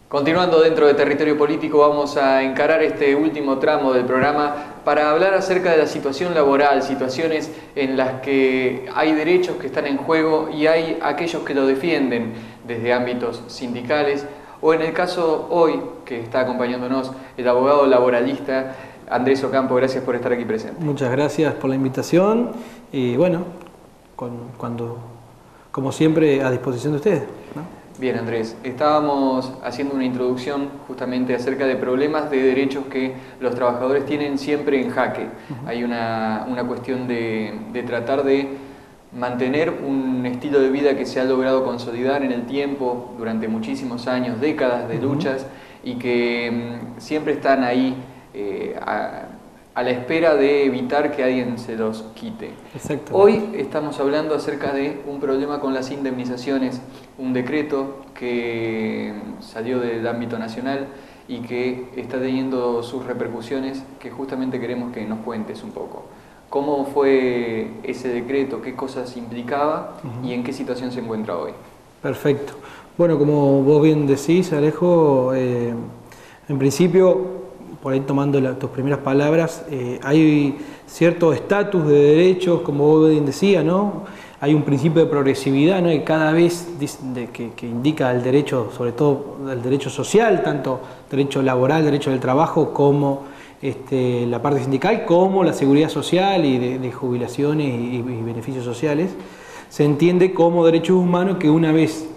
Continuando dentro de territorio político, vamos a encarar este último tramo del programa para hablar acerca de la situación laboral, situaciones en las que hay derechos que están en juego y hay aquellos que lo defienden desde ámbitos sindicales, o en el caso hoy que está acompañándonos el abogado laboralista Andrés Ocampo. Gracias por estar aquí presente. Muchas gracias por la invitación y bueno, como siempre, a disposición de ustedes, ¿no? Bien, Andrés, estábamos haciendo una introducción justamente acerca de problemas de derechos que los trabajadores tienen siempre en jaque. Hay una cuestión de tratar de mantener un estilo de vida que se ha logrado consolidar en el tiempo durante muchísimos años, décadas de luchas, y que siempre están ahí a la espera de evitar que alguien se los quite. Hoy estamos hablando acerca de un problema con las indemnizaciones, un decreto que salió del ámbito nacional y que está teniendo sus repercusiones, que justamente queremos que nos cuentes un poco. ¿Cómo fue ese decreto? ¿Qué cosas implicaba? ¿Y en qué situación se encuentra hoy? Perfecto. Bueno, como vos bien decís, Alejo, en principio, por ahí tomando tus primeras palabras, hay cierto estatus de derechos, como vos bien decías, ¿no? Hay un principio de progresividad, ¿no? Y cada vez que indica el derecho, sobre todo el derecho social, tanto derecho laboral, derecho del trabajo, como la parte sindical, como la seguridad social y de jubilaciones y beneficios sociales, se entiende como derechos humanos que una vez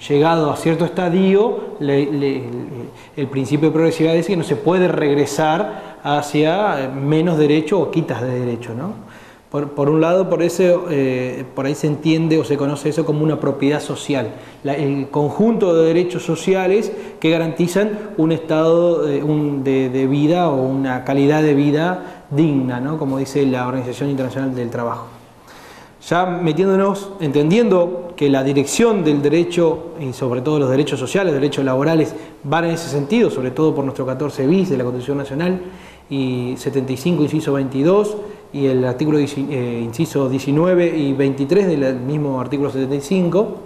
llegado a cierto estadio, el principio de progresividad dice que no se puede regresar hacia menos derecho o quitas de derecho, ¿no? Por un lado, por ahí se entiende o se conoce eso como una propiedad social, el conjunto de derechos sociales que garantizan un estado de vida o una calidad de vida digna, ¿no? Como dice la Organización Internacional del Trabajo. Ya metiéndonos, entendiendo que la dirección del derecho, y sobre todo los derechos sociales, derechos laborales, van en ese sentido, sobre todo por nuestro 14 bis de la Constitución Nacional y 75, inciso 22, y el artículo inciso 19 y 23 del mismo artículo 75,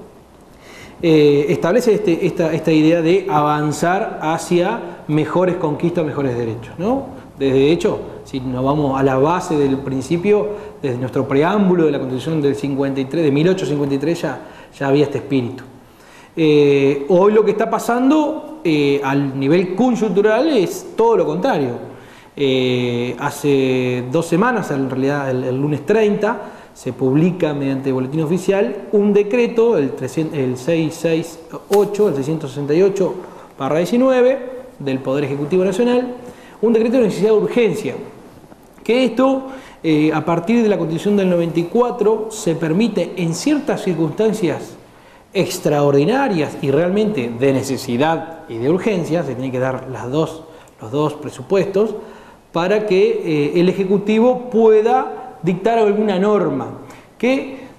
establece esta idea de avanzar hacia mejores conquistas, mejores derechos, ¿no? De hecho, si nos vamos a la base del principio, desde nuestro preámbulo de la Constitución del 53, de 1853 ya había este espíritu. Hoy lo que está pasando al nivel coyuntural es todo lo contrario. Hace 2 semanas, en realidad el lunes 30, se publica mediante boletín oficial un decreto, el 668/19 del Poder Ejecutivo Nacional, un decreto de necesidad de urgencia, que esto, a partir de la Constitución del 94, se permite en ciertas circunstancias extraordinarias y realmente de necesidad y de urgencia, se tienen que dar los dos presupuestos, para que el Ejecutivo pueda dictar alguna norma, que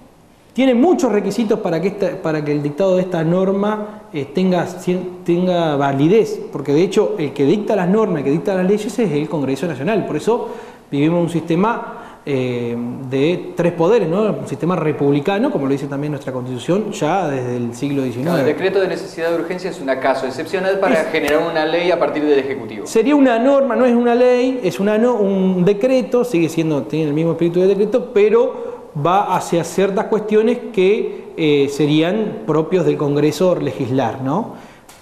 tiene muchos requisitos para que el dictado de esta norma tenga validez, porque de hecho el que dicta las normas, el que dicta las leyes es el Congreso Nacional. Por eso vivimos un sistema de 3 poderes, ¿no? Un sistema republicano, como lo dice también nuestra Constitución, ya desde el siglo XIX. Claro, el decreto de necesidad de urgencia es un caso excepcional para generar una ley a partir del Ejecutivo. Sería una norma, no es una ley, es un decreto, tiene el mismo espíritu de decreto, pero va hacia ciertas cuestiones que serían propios del Congreso legislar, ¿no?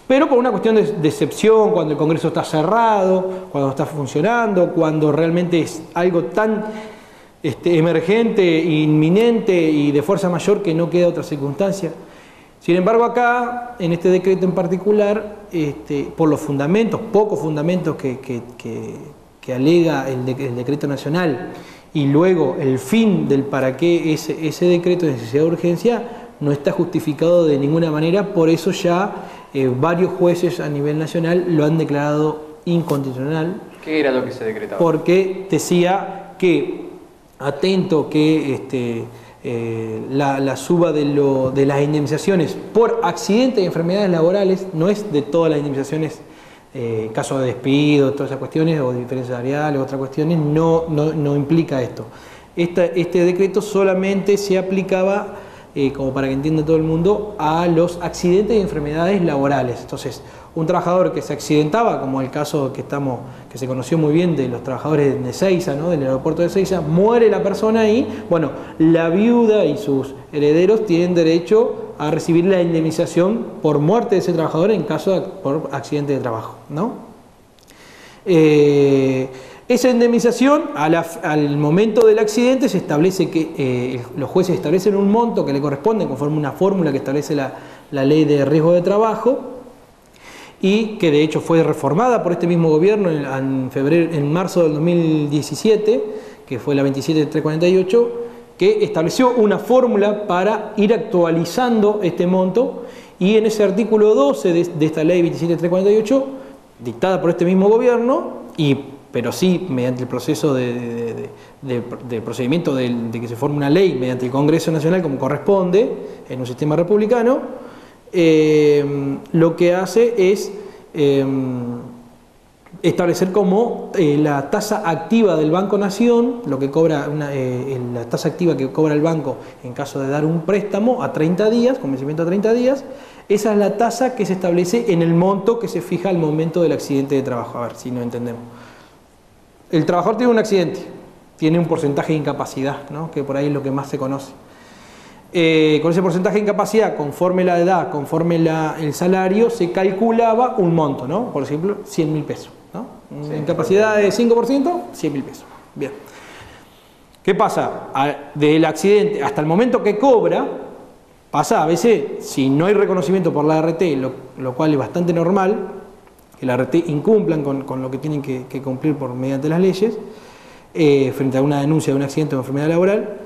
Pero por una cuestión de excepción, cuando el Congreso está cerrado, cuando está funcionando, cuando realmente es algo tan emergente, inminente y de fuerza mayor que no queda otra circunstancia. Sin embargo, acá, en este decreto en particular, por los fundamentos, pocos fundamentos que alega el decreto nacional, y luego el fin del para qué ese decreto de necesidad de urgencia no está justificado de ninguna manera. Por eso ya varios jueces a nivel nacional lo han declarado inconstitucional. ¿Qué era lo que se decretaba? Porque decía que, atento que la suba de las indemnizaciones por accidentes y enfermedades laborales, no es de todas las indemnizaciones, caso de despido, todas esas cuestiones, o diferencias salariales, otras cuestiones, no implica esto. Este decreto solamente se aplicaba como para que entienda todo el mundo, a los accidentes y enfermedades laborales. Entonces, un trabajador que se accidentaba, como el caso que se conoció muy bien de los trabajadores de Ezeiza, ¿no? Del aeropuerto de Ezeiza, muere la persona y, bueno, la viuda y sus herederos tienen derecho a recibir la indemnización por muerte de ese trabajador en caso por accidente de trabajo, ¿no? Esa indemnización, al momento del accidente, se establece que los jueces establecen un monto que le corresponde conforme una fórmula que establece la ley de riesgo de trabajo, y que de hecho fue reformada por este mismo gobierno en marzo del 2017, que fue la 27348, que estableció una fórmula para ir actualizando este monto, y en ese artículo 12 de esta ley 27348, dictada por este mismo gobierno, pero sí mediante el proceso de procedimiento de que se forme una ley mediante el Congreso Nacional como corresponde en un sistema republicano, lo que hace es establecer como la tasa activa del Banco Nación, lo que cobra la tasa activa que cobra el banco en caso de dar un préstamo a 30 días, con vencimiento a 30 días, esa es la tasa que se establece en el monto que se fija al momento del accidente de trabajo. A ver si no entendemos. El trabajador tiene un accidente, tiene un porcentaje de incapacidad, ¿no? Que por ahí es lo que más se conoce. Con ese porcentaje de incapacidad, conforme la edad, conforme el salario, se calculaba un monto, ¿no? Por ejemplo, 100.000 pesos, ¿no? Sí, incapacidad de 5%, 100.000 pesos. Bien. ¿Qué pasa? Del accidente hasta el momento que cobra, pasa a veces, si no hay reconocimiento por la ART, lo cual es bastante normal, que la ART incumplan con lo que tienen que cumplir mediante las leyes, frente a una denuncia de un accidente o enfermedad laboral,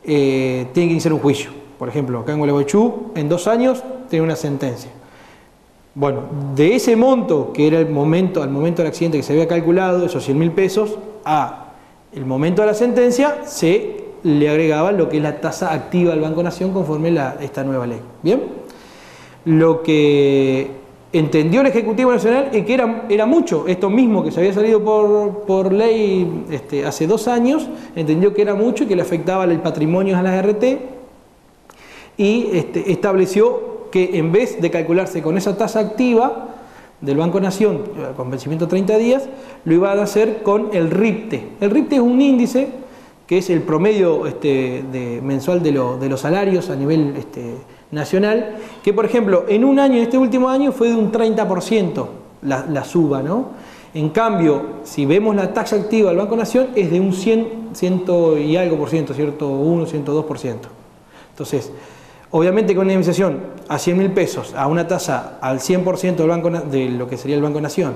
tiene que iniciar un juicio. Por ejemplo, acá en Gualeguaychú, en 2 años, tiene una sentencia. Bueno, de ese monto, que era al momento del accidente que se había calculado, esos 100.000 pesos, a el momento de la sentencia, se le agregaba lo que es la tasa activa del Banco Nación conforme esta nueva ley. ¿Bien? Lo que entendió el Ejecutivo Nacional es que era mucho, esto mismo que se había salido por ley hace 2 años, entendió que era mucho y que le afectaba el patrimonio a las ART, y estableció que en vez de calcularse con esa tasa activa del Banco Nación con vencimiento 30 días, lo iban a hacer con el RIPTE. El RIPTE es un índice que es el promedio mensual de los salarios a nivel nacional, que por ejemplo en un año, en este último año, fue de un 30% la suba, ¿no? En cambio, si vemos la tasa activa del Banco Nación, es de un 100 y algo por ciento, 101, 102%. Entonces, obviamente con una indemnización a 100.000 pesos, a una tasa al 100% de lo que sería el Banco Nación,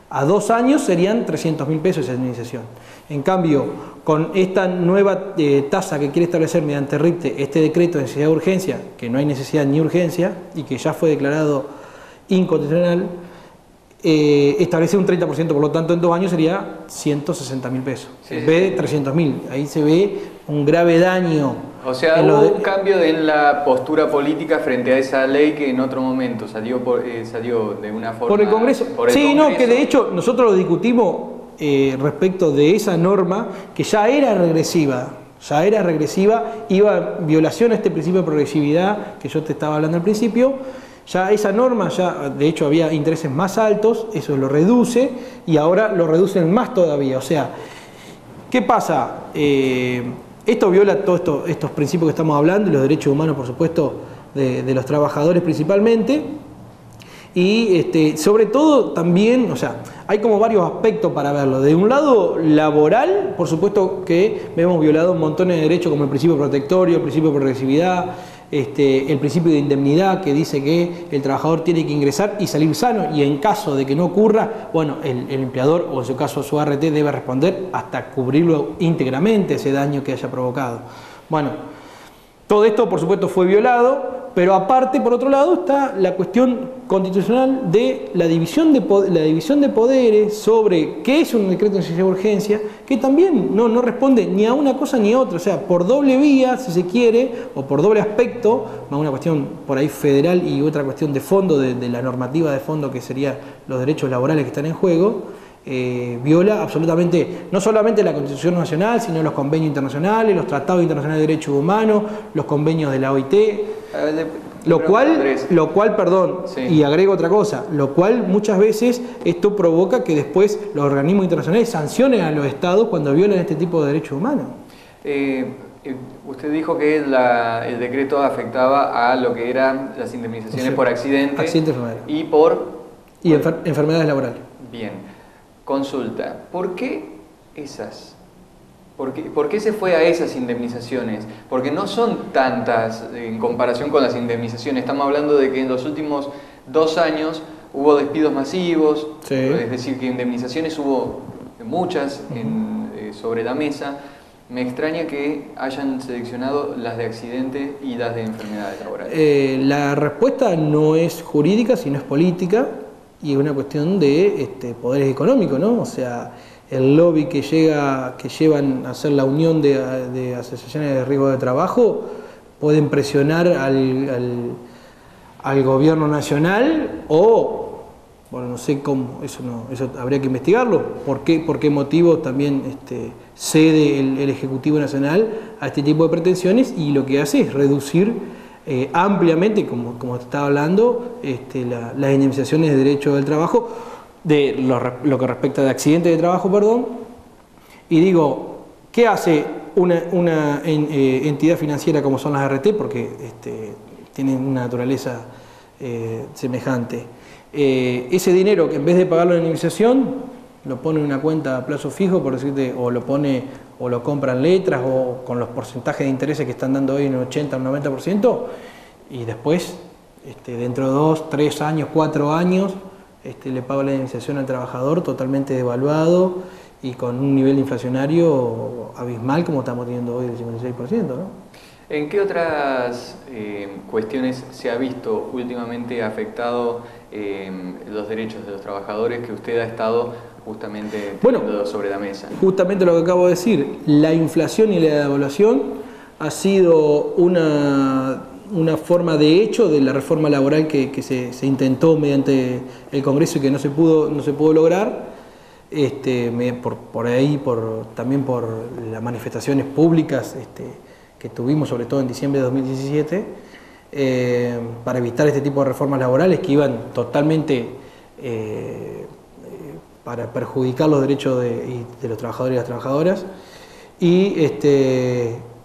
a 2 años serían 300.000 pesos esa indemnización. En cambio, con esta nueva tasa que quiere establecer mediante RIPTE, este decreto de necesidad de urgencia, que no hay necesidad ni urgencia y que ya fue declarado inconstitucional, establece un 30%, por lo tanto en 2 años sería 160.000 pesos. Sí, en vez de 300.000. Ahí se ve un grave daño. O sea, hubo un cambio en la postura política frente a esa ley que en otro momento salió de una forma... Por el Congreso. No, que de hecho nosotros lo discutimos respecto de esa norma que ya era regresiva, iba en violación a este principio de progresividad que yo te estaba hablando al principio. Ya esa norma, de hecho había intereses más altos, eso lo reduce y ahora lo reducen más todavía. O sea, ¿qué pasa? Esto viola todos estos principios que estamos hablando, y los derechos humanos, por supuesto, de los trabajadores principalmente. Y sobre todo también, o sea, hay como varios aspectos para verlo. De un lado laboral, por supuesto que vemos violado un montón de derechos como el principio protectorio, el principio de progresividad, el principio de indemnidad que dice que el trabajador tiene que ingresar y salir sano, y en caso de que no ocurra, bueno, el empleador o en su caso su ART debe responder hasta cubrirlo íntegramente ese daño que haya provocado. Bueno, todo esto por supuesto fue violado, pero aparte, por otro lado, está la cuestión constitucional de la división de poderes sobre qué es un decreto de necesidad de urgencia, que también no responde ni a una cosa ni a otra. O sea, por doble vía, si se quiere, o por doble aspecto, una cuestión por ahí federal y otra cuestión de fondo, de la normativa de fondo, que serían los derechos laborales que están en juego, viola absolutamente, no solamente la Constitución Nacional, sino los convenios internacionales, los tratados internacionales de derechos humanos, los convenios de la OIT, lo cual, perdón, sí. Y agrego otra cosa, lo cual muchas veces esto provoca que después los organismos internacionales sancionen a los estados cuando violan este tipo de derechos humanos. Usted dijo que el decreto afectaba a lo que eran las indemnizaciones por accidente y por... enfermedades laborales. Bien. Consulta. ¿Por qué esas? ¿Por qué se fue a esas indemnizaciones? Porque no son tantas en comparación con las indemnizaciones. Estamos hablando de que en los últimos 2 años hubo despidos masivos, sí. Es decir, que indemnizaciones hubo muchas sobre la mesa. Me extraña que hayan seleccionado las de accidentes y las de enfermedades laborales. La respuesta no es jurídica, sino es política, y es una cuestión de poderes económicos, ¿no? O sea, el lobby que llevan a hacer la unión de asociaciones de riesgo de trabajo pueden presionar al gobierno nacional o... Bueno, no sé cómo, eso habría que investigarlo. ¿Por qué motivo también cede el Ejecutivo Nacional a este tipo de pretensiones? Y lo que hace es reducir ampliamente, como te estaba hablando, las indemnizaciones de derecho del trabajo, de lo que respecta de accidentes de trabajo, perdón. Y digo, ¿qué hace una entidad financiera como son las RT? Porque tienen una naturaleza semejante. Ese dinero que en vez de pagarlo en indemnización lo pone en una cuenta a plazo fijo, por decirte, o lo compran letras o con los porcentajes de intereses que están dando hoy en el 80 o 90%, y después dentro de 2, 3 años, 4 años le paga la indemnización al trabajador totalmente devaluado y con un nivel inflacionario abismal como estamos teniendo hoy del 56%, ¿no? ¿En qué otras cuestiones se ha visto últimamente afectado los derechos de los trabajadores que usted ha estado justamente teniendo sobre la mesa? Justamente lo que acabo de decir, la inflación y la devaluación ha sido una forma de hecho de la reforma laboral que se intentó mediante el Congreso y que no se pudo lograr. También por las manifestaciones públicas que tuvimos, sobre todo en diciembre de 2017, para evitar este tipo de reformas laborales que iban totalmente para perjudicar los derechos de los trabajadores y las trabajadoras,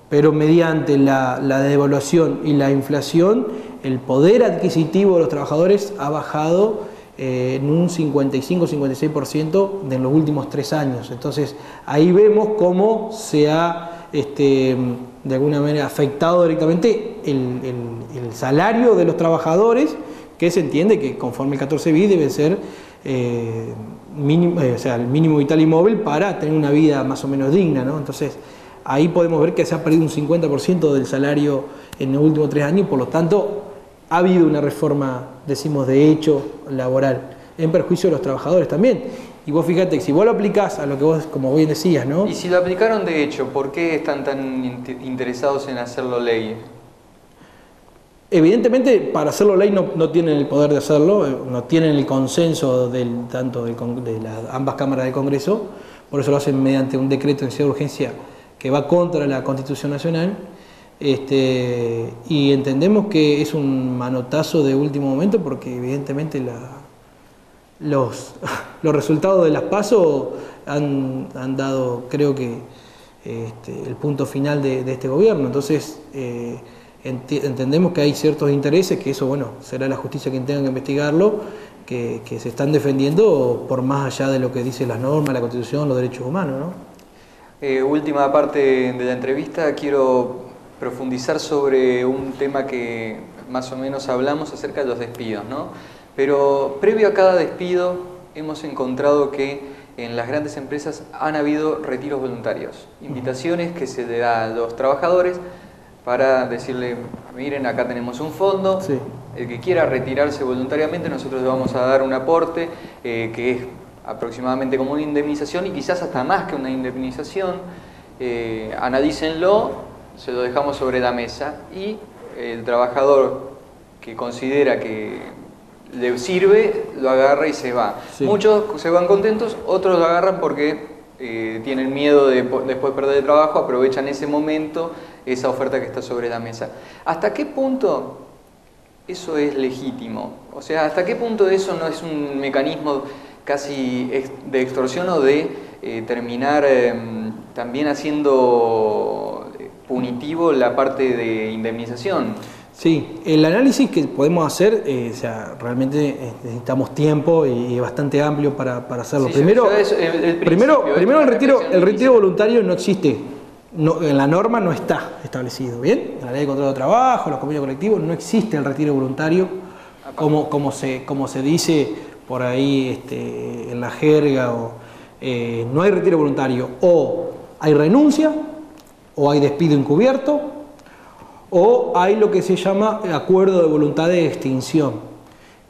pero mediante la devaluación y la inflación, el poder adquisitivo de los trabajadores ha bajado en un 55-56% en los últimos 3 años. Entonces ahí vemos cómo se ha de alguna manera afectado directamente el salario de los trabajadores, que se entiende que conforme el 14 bis debe ser el mínimo vital y móvil para tener una vida más o menos digna, ¿no? Entonces ahí podemos ver que se ha perdido un 50% del salario en los últimos 3 años, por lo tanto ha habido una reforma, decimos, de hecho laboral, en perjuicio de los trabajadores también. Y vos fíjate que si vos lo aplicás a lo que vos, como bien decías, ¿no? Y si lo aplicaron de hecho, ¿por qué están tan interesados en hacerlo ley? Evidentemente, para hacerlo ley no tienen el poder de hacerlo, no tienen el consenso de ambas cámaras del Congreso, por eso lo hacen mediante un decreto de necesidad de urgencia que va contra la Constitución Nacional, y entendemos que es un manotazo de último momento porque evidentemente los resultados de las PASO han dado, creo que, el punto final de este gobierno. Entonces entendemos que hay ciertos intereses, que eso, bueno, será la justicia quien tenga que investigarlo, que se están defendiendo por más allá de lo que dice las normas, la Constitución, los derechos humanos, ¿no? Última parte de la entrevista, quiero profundizar sobre un tema que más o menos hablamos acerca de los despidos, ¿no? Pero previo a cada despido hemos encontrado que en las grandes empresas han habido retiros voluntarios, invitaciones que se le da a los trabajadores para decirle, miren, acá tenemos un fondo, sí, el que quiera retirarse voluntariamente nosotros le vamos a dar un aporte que es aproximadamente como una indemnización y quizás hasta más que una indemnización, analícenlo, se lo dejamos sobre la mesa y el trabajador que considera que le sirve, lo agarra y se va. Sí. Muchos se van contentos, otros lo agarran porque tienen miedo de después perder el trabajo, aprovechan ese momento, esa oferta que está sobre la mesa. ¿Hasta qué punto eso es legítimo? O sea, ¿hasta qué punto eso no es un mecanismo casi de extorsión o de terminar también haciendo punitivo la parte de indemnización? Sí, el análisis que podemos hacer, o sea, realmente necesitamos tiempo y es bastante amplio para hacerlo. Sí, primero, el el retiro voluntario no existe. No, en la norma no está establecido, ¿bien? En la ley de contrato de trabajo, los convenios colectivos, no existe el retiro voluntario como se dice por ahí en la jerga. No hay retiro voluntario, o hay renuncia, o hay despido encubierto, o hay lo que se llama acuerdo de voluntad de extinción,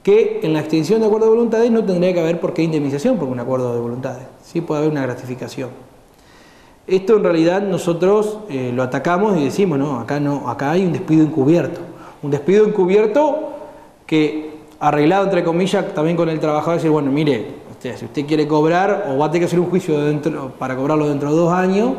que en la extinción de acuerdo de voluntades no tendría que haber por qué indemnización por un acuerdo de voluntades, sí puede haber una gratificación. Esto en realidad nosotros lo atacamos y decimos, no, acá hay un despido encubierto. Un despido encubierto que, arreglado entre comillas también con el trabajador, decir, bueno, mire, si usted quiere cobrar, o va a tener que hacer un juicio para cobrarlo dentro de 2 años,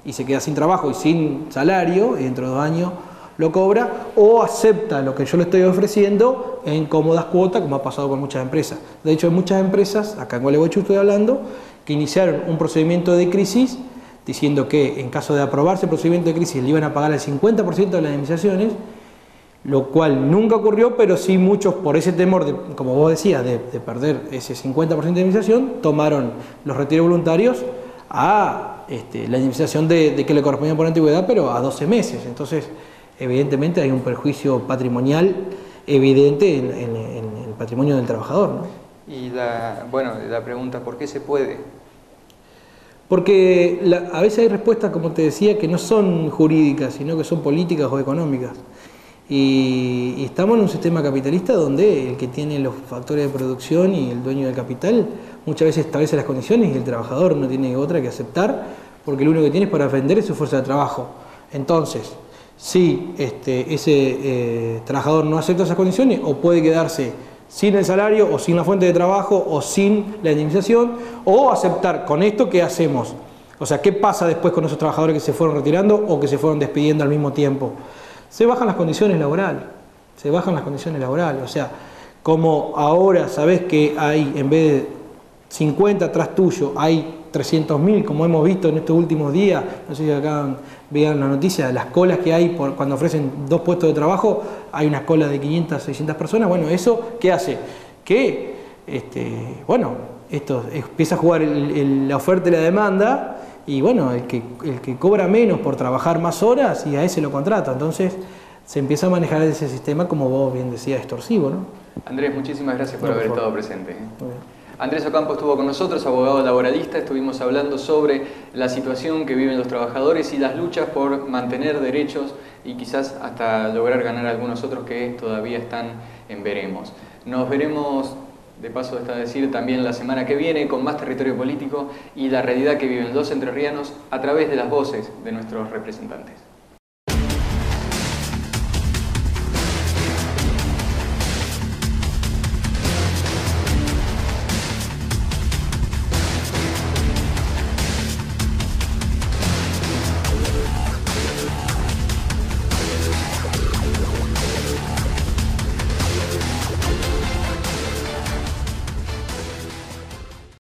y se queda sin trabajo y sin salario, y dentro de 2 años lo cobra, o acepta lo que yo le estoy ofreciendo en cómodas cuotas, como ha pasado con muchas empresas. De hecho, hay muchas empresas, acá en Gualeguaychú estoy hablando, que iniciaron un procedimiento de crisis diciendo que en caso de aprobarse el procedimiento de crisis le iban a pagar el 50% de las indemnizaciones, lo cual nunca ocurrió, pero sí muchos, por ese temor, como vos decías, de perder ese 50% de indemnización, tomaron los retiros voluntarios a la indemnización de que le correspondía por antigüedad, pero a 12 meses. Entonces, evidentemente hay un perjuicio patrimonial evidente en el patrimonio del trabajador, ¿no? Y la pregunta, ¿por qué se puede? Porque a veces hay respuestas, como te decía, que no son jurídicas, sino que son políticas o económicas. Y estamos en un sistema capitalista donde el que tiene los factores de producción y el dueño del capital muchas veces establece las condiciones y el trabajador no tiene otra que aceptar, porque lo único que tiene es para vender es su fuerza de trabajo. Entonces, si ese trabajador no acepta esas condiciones, o puede quedarse sin el salario, o sin la fuente de trabajo, o sin la indemnización, o aceptar con esto, ¿qué hacemos? O sea, ¿qué pasa después con esos trabajadores que se fueron retirando o que se fueron despidiendo al mismo tiempo? Se bajan las condiciones laborales, o sea, como ahora sabés que hay, en vez de 50 atrás tuyo, hay 300.000, como hemos visto en estos últimos días, no sé si acá vean la noticia de las colas que hay cuando ofrecen 2 puestos de trabajo, hay unas colas de 500, 600 personas, bueno, eso, ¿qué hace? Que, esto empieza a jugar la oferta y la demanda, y bueno, el que cobra menos por trabajar más horas, y a ese lo contrata, entonces se empieza a manejar ese sistema, como vos bien decías, extorsivo, ¿no? Andrés, muchísimas gracias por haber estado presente. Muy bien. Andrés Ocampo estuvo con nosotros, abogado laboralista. Estuvimos hablando sobre la situación que viven los trabajadores y las luchas por mantener derechos y quizás hasta lograr ganar algunos otros que todavía están en veremos. Nos veremos, de paso está decir, también la semana que viene con más territorio político y la realidad que viven los entrerrianos a través de las voces de nuestros representantes.